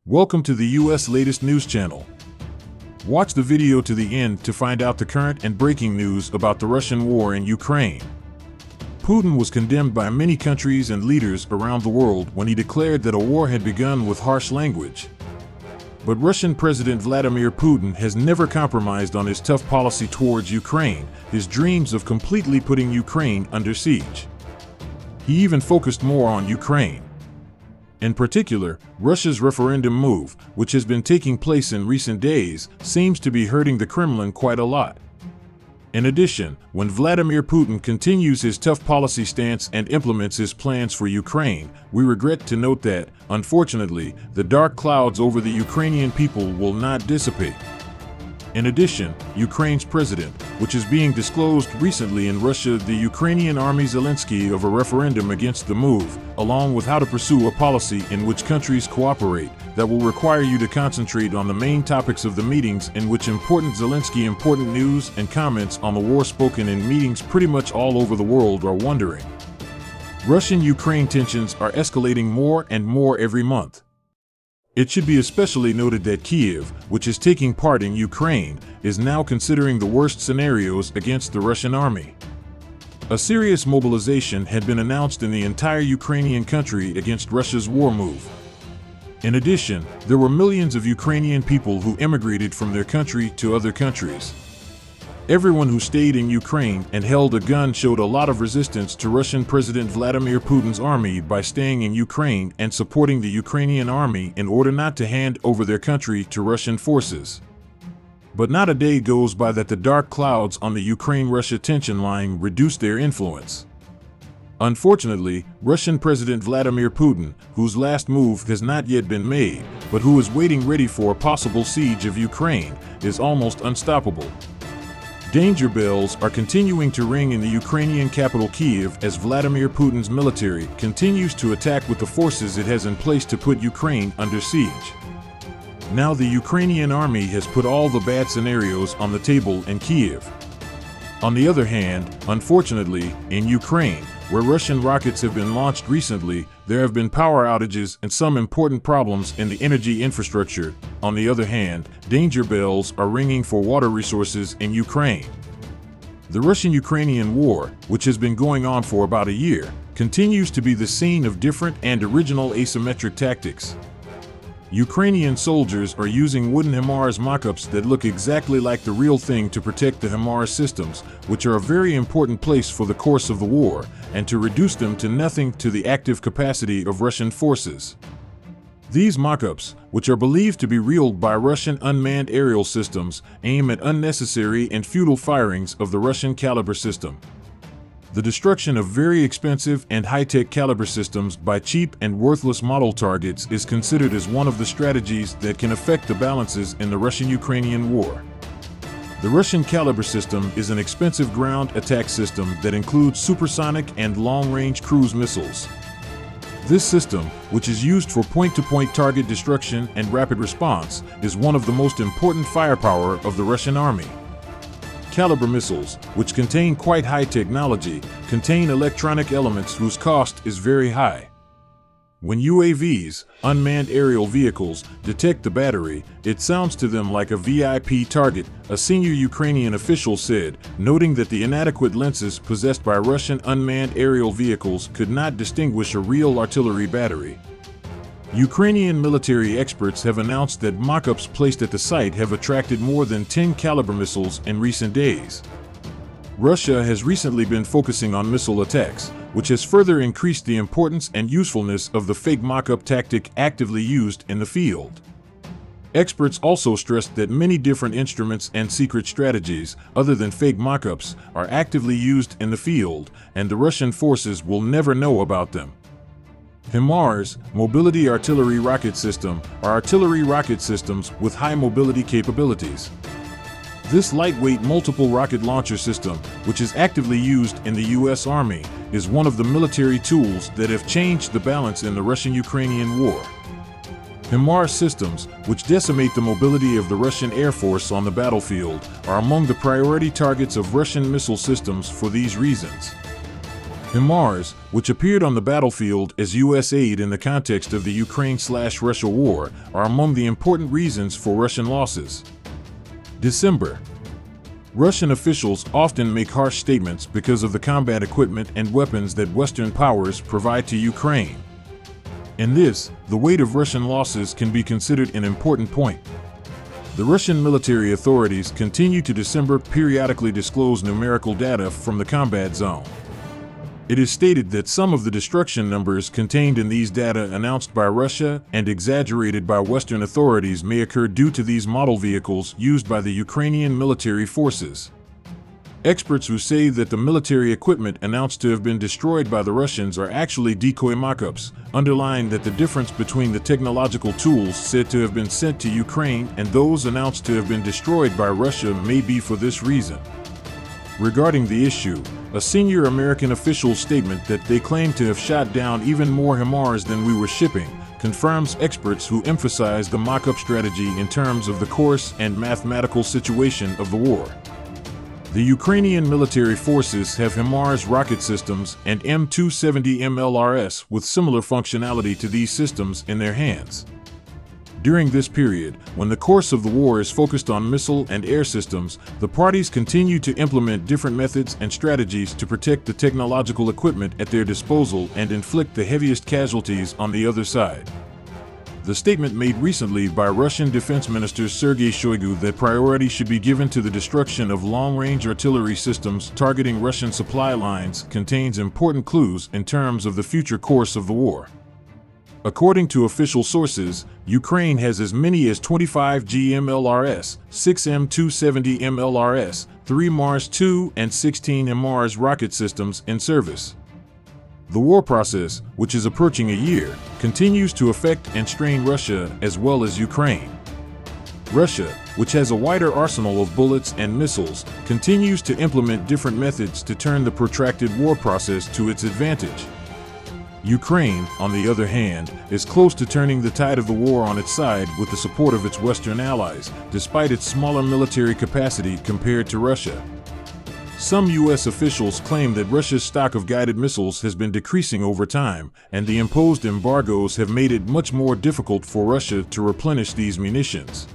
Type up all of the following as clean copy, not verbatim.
Welcome to the U.S. latest news channel. Watch the video to the end to find out the current and breaking news about the Russian war in Ukraine. Putin was condemned by many countries and leaders around the world when he declared that a war had begun with harsh language. But Russian President Vladimir Putin has never compromised on his tough policy towards Ukraine, his dreams of completely putting Ukraine under siege. He even focused more on Ukraine. In particular, Russia's referendum move, which has been taking place in recent days, seems to be hurting the Kremlin quite a lot. In addition, when Vladimir Putin continues his tough policy stance and implements his plans for Ukraine, we regret to note that, unfortunately, the dark clouds over the Ukrainian people will not dissipate. In addition, Ukraine's president, which is being disclosed recently in Russia the Ukrainian army Zelenski of a referendum against the move, along with how to pursue a policy in which countries cooperate, that will require you to concentrate on the main topics of the meetings in which important news and comments on the war spoken in meetings pretty much all over the world are wondering. Russian-Ukraine tensions are escalating more and more every month. It should be especially noted that Kiev, which is taking part in Ukraine, is now considering the worst scenarios against the Russian army. A serious mobilization had been announced in the entire Ukrainian country against Russia's war move. In addition, there were millions of Ukrainian people who emigrated from their country to other countries. Everyone who stayed in Ukraine and held a gun showed a lot of resistance to Russian President Vladimir Putin's army by staying in Ukraine and supporting the Ukrainian army in order not to hand over their country to Russian forces. But not a day goes by that the dark clouds on the Ukraine-Russia tension line reduce their influence. Unfortunately, Russian President Vladimir Putin, whose last move has not yet been made, but who is waiting ready for a possible siege of Ukraine, is almost unstoppable. Danger bells are continuing to ring in the Ukrainian capital Kiev as Vladimir Putin's military continues to attack with the forces it has in place to put Ukraine under siege. Now the Ukrainian army has put all the bad scenarios on the table in Kiev. On the other hand, unfortunately, in Ukraine, where Russian rockets have been launched recently, there have been power outages and some important problems in the energy infrastructure. On the other hand, danger bells are ringing for water resources in Ukraine. The Russian-Ukrainian war, which has been going on for about a year, continues to be the scene of different and original asymmetric tactics. Ukrainian soldiers are using wooden HIMARS mock-ups that look exactly like the real thing to protect the HIMARS systems, which are a very important place for the course of the war, and to reduce them to nothing to the active capacity of Russian forces. These mock-ups, which are believed to be real by Russian unmanned aerial systems, aim at unnecessary and futile firings of the Russian Kalibr system. The destruction of very expensive and high-tech Kalibr systems by cheap and worthless model targets is considered as one of the strategies that can affect the balances in the Russian-Ukrainian war. The Russian Kalibr system is an expensive ground attack system that includes supersonic and long-range cruise missiles. This system, which is used for point-to-point target destruction and rapid response, is one of the most important firepower of the Russian army. Kalibr missiles, which contain quite high technology, contain electronic elements whose cost is very high. When UAVs, unmanned aerial vehicles, detect the battery, it sounds to them like a VIP target, a senior Ukrainian official said, noting that the inadequate lenses possessed by Russian unmanned aerial vehicles could not distinguish a real artillery battery. Ukrainian military experts have announced that mock-ups placed at the site have attracted more than 10 Kalibr missiles in recent days. Russia has recently been focusing on missile attacks, which has further increased the importance and usefulness of the fake mock-up tactic actively used in the field. Experts also stressed that many different instruments and secret strategies, other than fake mock-ups, are actively used in the field, and the Russian forces will never know about them. HIMARS, Mobility Artillery Rocket System, are artillery rocket systems with high mobility capabilities. This lightweight multiple rocket launcher system, which is actively used in the U.S. Army, is one of the military tools that have changed the balance in the Russian-Ukrainian war. HIMARS systems, which decimate the mobility of the Russian Air Force on the battlefield, are among the priority targets of Russian missile systems for these reasons. HIMARS, which appeared on the battlefield as U.S. aid in the context of the Ukraine-Russia war, are among the important reasons for Russian losses. December. Russian officials often make harsh statements because of the combat equipment and weapons that Western powers provide to Ukraine. In this, the weight of Russian losses can be considered an important point. The Russian military authorities continue to December periodically disclose numerical data from the combat zone. It is stated that some of the destruction numbers contained in these data announced by Russia and exaggerated by Western authorities may occur due to these model vehicles used by the Ukrainian military forces. Experts who say that the military equipment announced to have been destroyed by the Russians are actually decoy mock-ups, underline that the difference between the technological tools said to have been sent to Ukraine and those announced to have been destroyed by Russia may be for this reason. Regarding the issue, a senior American official's statement that they claim to have shot down even more HIMARS than we were shipping confirms experts who emphasize the mock-up strategy in terms of the course and mathematical situation of the war. The Ukrainian military forces have HIMARS rocket systems and M270 MLRS with similar functionality to these systems in their hands. During this period, when the course of the war is focused on missile and air systems, the parties continue to implement different methods and strategies to protect the technological equipment at their disposal and inflict the heaviest casualties on the other side. The statement made recently by Russian Defense Minister Sergei Shoigu that priority should be given to the destruction of long-range artillery systems targeting Russian supply lines contains important clues in terms of the future course of the war. According to official sources, Ukraine has as many as 25 GMLRS, 6 M270 MLRS, 3 Mars-2 and 16 HIMARS rocket systems in service. The war process, which is approaching a year, continues to affect and strain Russia as well as Ukraine. Russia, which has a wider arsenal of bullets and missiles, continues to implement different methods to turn the protracted war process to its advantage. Ukraine, on the other hand, is close to turning the tide of the war on its side with the support of its Western allies, despite its smaller military capacity compared to Russia. Some U.S. officials claim that Russia's stock of guided missiles has been decreasing over time, and the imposed embargoes have made it much more difficult for Russia to replenish these munitions.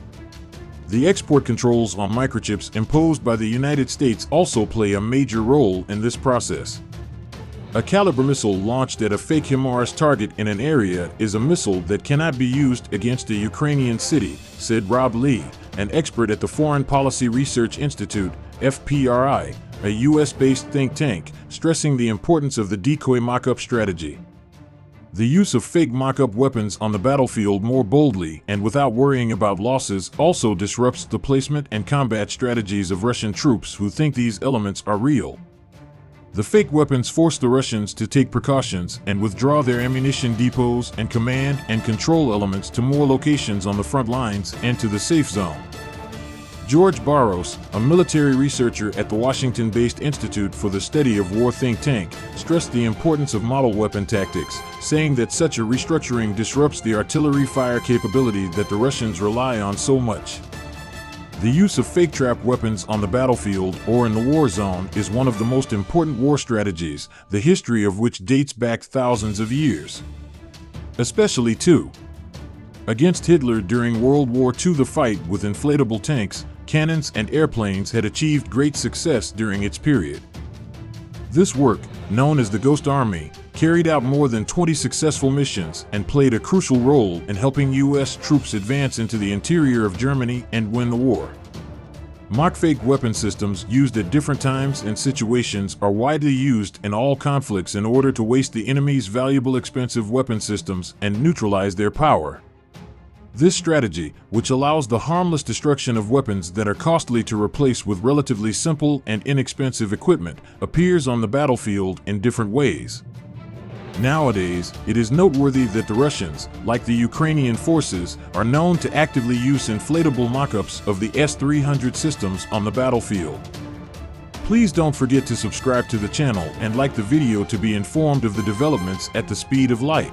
The export controls on microchips imposed by the United States also play a major role in this process. A Kalibr missile launched at a fake HIMARS target in an area is a missile that cannot be used against a Ukrainian city, said Rob Lee, an expert at the Foreign Policy Research Institute, FPRI, a U.S.-based think tank, stressing the importance of the decoy mock-up strategy. The use of fake mock-up weapons on the battlefield more boldly and without worrying about losses also disrupts the placement and combat strategies of Russian troops who think these elements are real. The fake weapons force the Russians to take precautions and withdraw their ammunition depots and command and control elements to more locations on the front lines and to the safe zone. George Barros, a military researcher at the Washington-based Institute for the Study of War think tank, stressed the importance of model weapon tactics, saying that such a restructuring disrupts the artillery fire capability that the Russians rely on so much. The use of fake trap weapons on the battlefield or in the war zone is one of the most important war strategies, the history of which dates back thousands of years. Especially, too, against Hitler during World War II, the fight with inflatable tanks, cannons, and airplanes had achieved great success during its period. This work, known as the Ghost Army, carried out more than 20 successful missions and played a crucial role in helping U.S. troops advance into the interior of Germany and win the war. Mock-fake weapon systems used at different times and situations are widely used in all conflicts in order to waste the enemy's valuable expensive weapon systems and neutralize their power. This strategy, which allows the harmless destruction of weapons that are costly to replace with relatively simple and inexpensive equipment, appears on the battlefield in different ways. Nowadays, it is noteworthy that the Russians, like the Ukrainian forces, are known to actively use inflatable mock-ups of the S-300 systems on the battlefield. Please don't forget to subscribe to the channel and like the video to be informed of the developments at the speed of light.